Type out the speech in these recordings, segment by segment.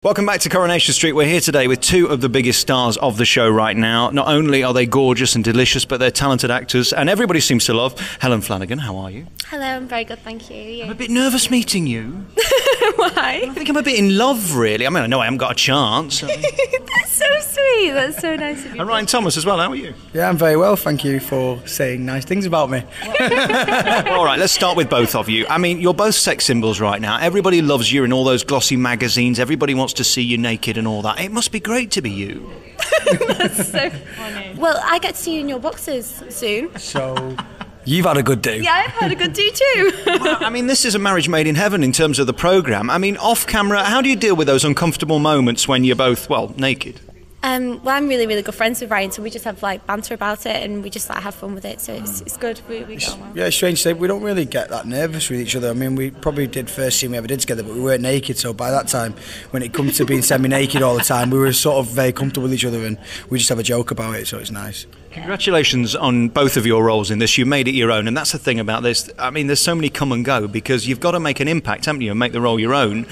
Welcome back to Coronation Street. We're here today with two of the biggest stars of the show right now. Not only are they gorgeous and delicious, but they're talented actors, and everybody seems to love Helen Flanagan. How are you? Hello, I'm very good, thank you. I'm a bit nervous meeting you. Why? I think I'm a bit in love, really. I mean, I know I haven't got a chance. That's so sweet. That's so nice of you. And Ryan Thomas as well. How are you? Yeah, I'm very well, thank you for saying nice things about me. All right, let's start with both of you. I mean, you're both sex symbols right now. Everybody loves you in all those glossy magazines. Everybody wants to see you naked and all that. It must be great to be you. That's so funny. Well, I get to see you in your boxes soon. So, you've had a good do. Yeah, I've had a good do too. Well, I mean, this is a marriage made in heaven in terms of the programme. I mean, off camera, how do you deal with those uncomfortable moments when you're both, well, naked? Well, I'm really, really good friends with Ryan, so we just have like banter about it and we just like have fun with it. So it's good. We get on well. Yeah, it's strange to say, we don't really get that nervous with each other. I mean, we probably did first scene we ever did together, but we weren't naked. So by that time, when it comes to being semi-naked all the time, we were sort of very comfortable with each other, and we just have a joke about it. So it's nice. Congratulations on both of your roles in this. You made it your own, and that's the thing about this. I mean, there's so many come and go because you've got to make an impact, haven't you, and make the role your own.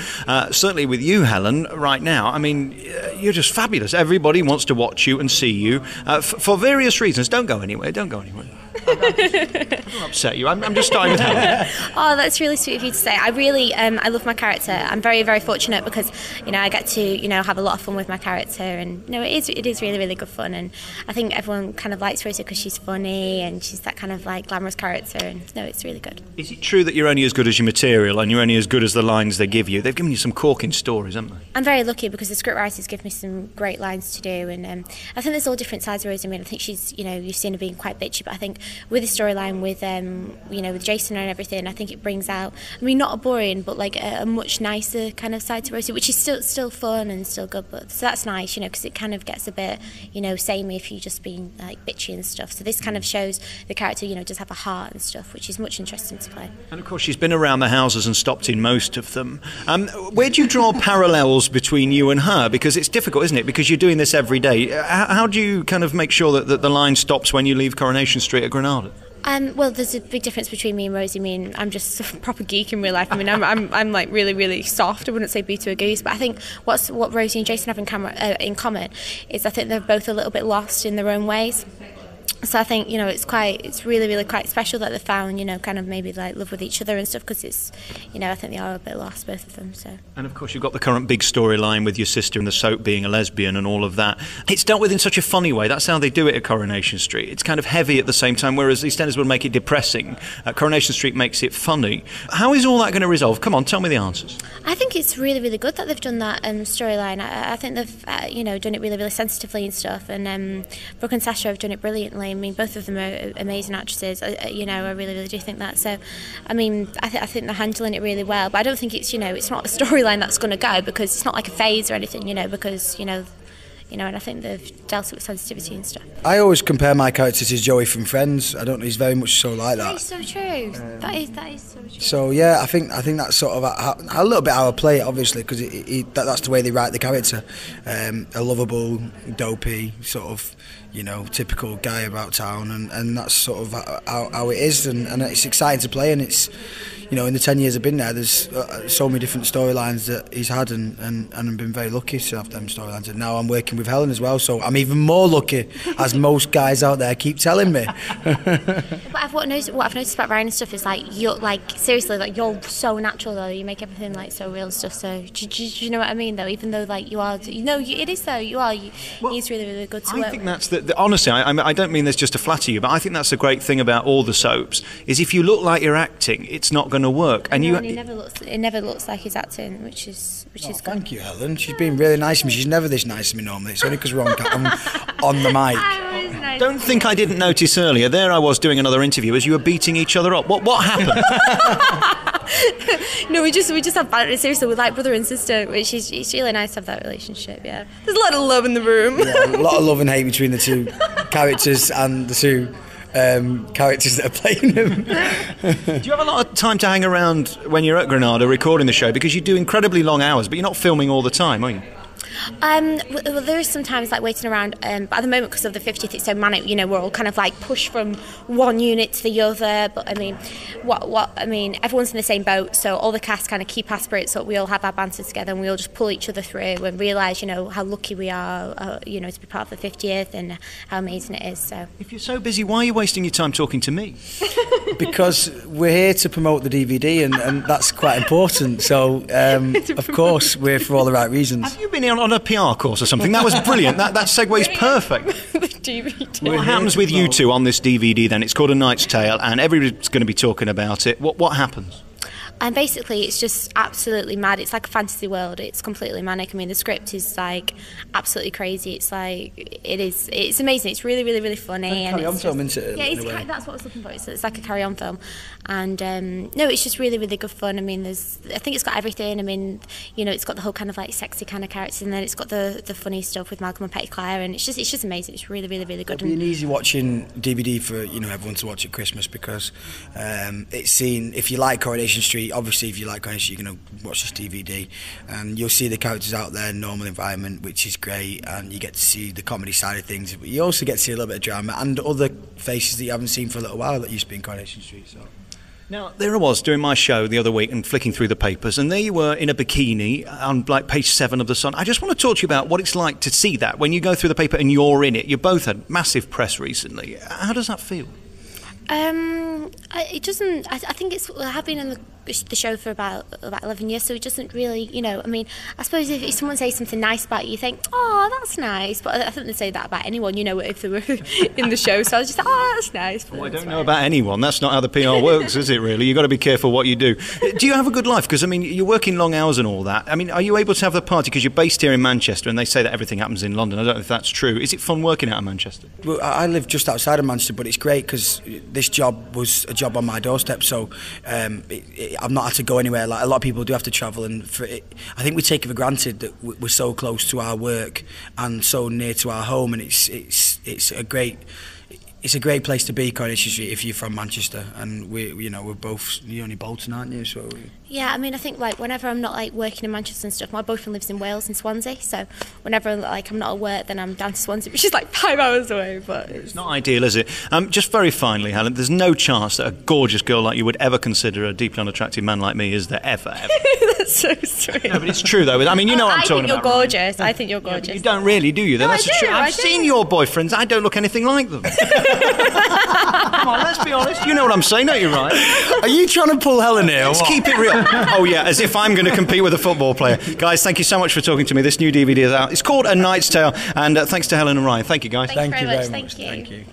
Certainly with you, Helen, right now, I mean, you're just fabulous. Everybody wants to watch you and see you for various reasons. Don't go anywhere. Don't go anywhere. I don't upset you. I'm just starting with Helen. Oh, that's really sweet of you to say. I really, I love my character. I'm very, very fortunate because, you know, I get to, you know, have a lot of fun with my character, and you know, it is really, really good fun. And I think everyone kind of likes Rosie because she's funny and she's that kind of like glamorous character. And no, it's really good. Is it true that you're only as good as your material and you're only as good as the lines they give you? They've given you some corking stories, haven't they? I'm very lucky because the scriptwriters give me some great lines to do, and I think there's all different sides of Rosie. I mean, I think she's, you know, you've seen her being quite bitchy, but I think with the storyline with you know, with Jason and everything, I think it brings out, I mean, not a boring but like a much nicer kind of side to Rosie, which is still fun and still good. But so that's nice, you know, because it kind of gets a bit, you know, samey if you just being like bitchy and stuff. So this kind of shows the character, you know, does have a heart and stuff, which is much interesting to play. And of course, she's been around the houses and stopped in most of them. Where do you draw parallels between you and her? Because it's difficult, isn't it? Because you're doing this every day. How do you kind of make sure that the line stops when you leave Coronation Street at Granada? Well, there's a big difference between me and Rosie. I mean, I'm just a proper geek in real life. I mean, I'm like really, really soft. I wouldn't say boo to a goose, but I think what Rosie and Jason have in common is I think they're both a little bit lost in their own ways. So I think, you know, it's really, really quite special that they found, you know, kind of maybe like love with each other and stuff, because it's, you know, I think they are a bit lost, both of them. So. And of course you've got the current big storyline with your sister and the soap being a lesbian and all of that. It's dealt with in such a funny way. That's how they do it at Coronation Street. It's kind of heavy at the same time, whereas EastEnders will make it depressing. Coronation Street makes it funny. How is all that going to resolve? Come on, tell me the answers. I think it's really, really good that they've done that storyline. I think they've, you know, done it really, really sensitively and stuff. And Brooke and Sasha have done it brilliantly. I mean, both of them are amazing actresses. You know, I really, really do think that. So, I mean, I think they're handling it really well. But I don't think it's, you know, it's not a storyline that's going to go, because it's not like a phase or anything, you know, because, you know, and I think they've dealt with sensitivity and stuff. I always compare my character to Joey from Friends. I don't know, he's very much so like that. That is so true. That is so true. So yeah, I think that's sort of a little bit how I play it, obviously, because that's the way they write the character. A lovable, dopey, sort of, you know, typical guy about town, and that's sort of how it is, and it's exciting to play, and it's, you know, in the 10 years I've been there, there's so many different storylines that he's had, and I've been very lucky to have them storylines. And now I'm working with Helen as well, so I'm even more lucky, as most guys out there keep telling me. But what I've noticed about Ryan and stuff is like, you're like, seriously, like, you're so natural though. You make everything like so real and stuff. So do you know what I mean though? Even though like you are, you know, it is though. You are. He's really, really good to work with. I think that's honestly, I don't mean this just to flatter you, but I think that's the great thing about all the soaps is if you look like you're acting, it's not going to work. And it never looks like he's acting, which is good. Thank you, Helen. She's been really nice to me. She's never this nice to me normally. It's only because we're on the mic. Don't think I didn't notice earlier. There I was doing another interview as you were beating each other up. What happened? No, we just have banter. Seriously, we're like brother and sister, which is, it's really nice to have that relationship. Yeah, there's a lot of love in the room. Yeah, a lot of love and hate between the two characters and the two characters that are playing them. Do you have a lot of time to hang around when you're at Granada recording the show? Because you do incredibly long hours, but you're not filming all the time, are you? Well, there is sometimes like waiting around, but at the moment because of the 50th, it's so manic. You know, we're all kind of like pushed from one unit to the other. But I mean, everyone's in the same boat, so all the cast kind of keep our spirits up. We all have our banter together, and we all just pull each other through and realise, you know, how lucky we are, you know, to be part of the 50th and how amazing it is. So, if you're so busy, why are you wasting your time talking to me? Because we're here to promote the DVD, and that's quite important. So, of course, we're for all the right reasons. Have you been on a PR course or something? That was brilliant. That segue's perfect. What happens with you two on this DVD then? It's called A Knight's Tale, and everybody's going to be talking about it. What happens? And basically, it's just absolutely mad. It's like a fantasy world. It's completely manic. I mean, the script is like absolutely crazy. It's like it's amazing. It's really, really, really funny. And carry on film, isn't it? Yeah, that's what I was looking for. It's like a carry-on film, and no, it's just really, really good fun. I mean, I think it's got everything. I mean, you know, it's got the whole kind of like sexy kind of characters, and then it's got the funny stuff with Malcolm and Petty-Claire, and it's just amazing. It's really, really, really good. It'll be an easy watching DVD for, you know, everyone to watch at Christmas, because it's seen. If you like Coronation Street, obviously, if you like Coronation, you're going to watch this DVD, and you'll see the characters out there in normal environment, which is great, and you get to see the comedy side of things. But you also get to see a little bit of drama and other faces that you haven't seen for a little while that used to be in Coronation Street. So. Now, there I was doing my show the other week and flicking through the papers, and there you were in a bikini on like page 7 of The Sun. I just want to talk to you about what it's like to see that when you go through the paper and you're in it. You both had massive press recently. How does that feel? It doesn't. I think I have been in the show for about 11 years, so it doesn't really, you know. I mean, I suppose if someone says something nice about you, you think, oh, that's nice. But I think they say that about anyone, you know, if they were in the show. So I was just like, oh, that's nice. Well, I don't know about anyone. That's not how the PR works, is it? Really, you've got to be careful what you do. Do you have a good life? Because I mean, you're working long hours and all that. I mean, are you able to have the party because you're based here in Manchester, and they say that everything happens in London? I don't know if that's true. Is it fun working out of Manchester? Well, I live just outside of Manchester, but it's great because this job was a job on my doorstep, so I've not had to go anywhere. Like a lot of people do have to travel, and I think we take it for granted that we're so close to our work and so near to our home, and it's a great place to be, Coronation Street, if you're from Manchester. And we're both, you're only Bolton, aren't you? So yeah, I mean, I think like whenever I'm not like working in Manchester and stuff, my boyfriend lives in Wales, in Swansea, so whenever like I'm not at work, then I'm down to Swansea, which is like 5 hours away. But it's not ideal, is it? Just very finally, Helen, there's no chance that a gorgeous girl like you would ever consider a deeply unattractive man like me, is there ever? That's so sweet. No, but it's true though. I mean, you know what I'm talking about. I think you're gorgeous. Yeah, you don't really, do you? Then no, that's true. I've seen your boyfriends. I don't look anything like them. Come on, let's be honest. You know what I'm saying, don't you, Ryan? Are you trying to pull Helen here? Let's keep it real. Oh yeah, as if I'm going to compete with a football player. Guys, thank you so much for talking to me. This new DVD is out. It's called A Knight's Tale, and thanks to Helen and Ryan. Thank you, guys. Thank you very much. Thank you.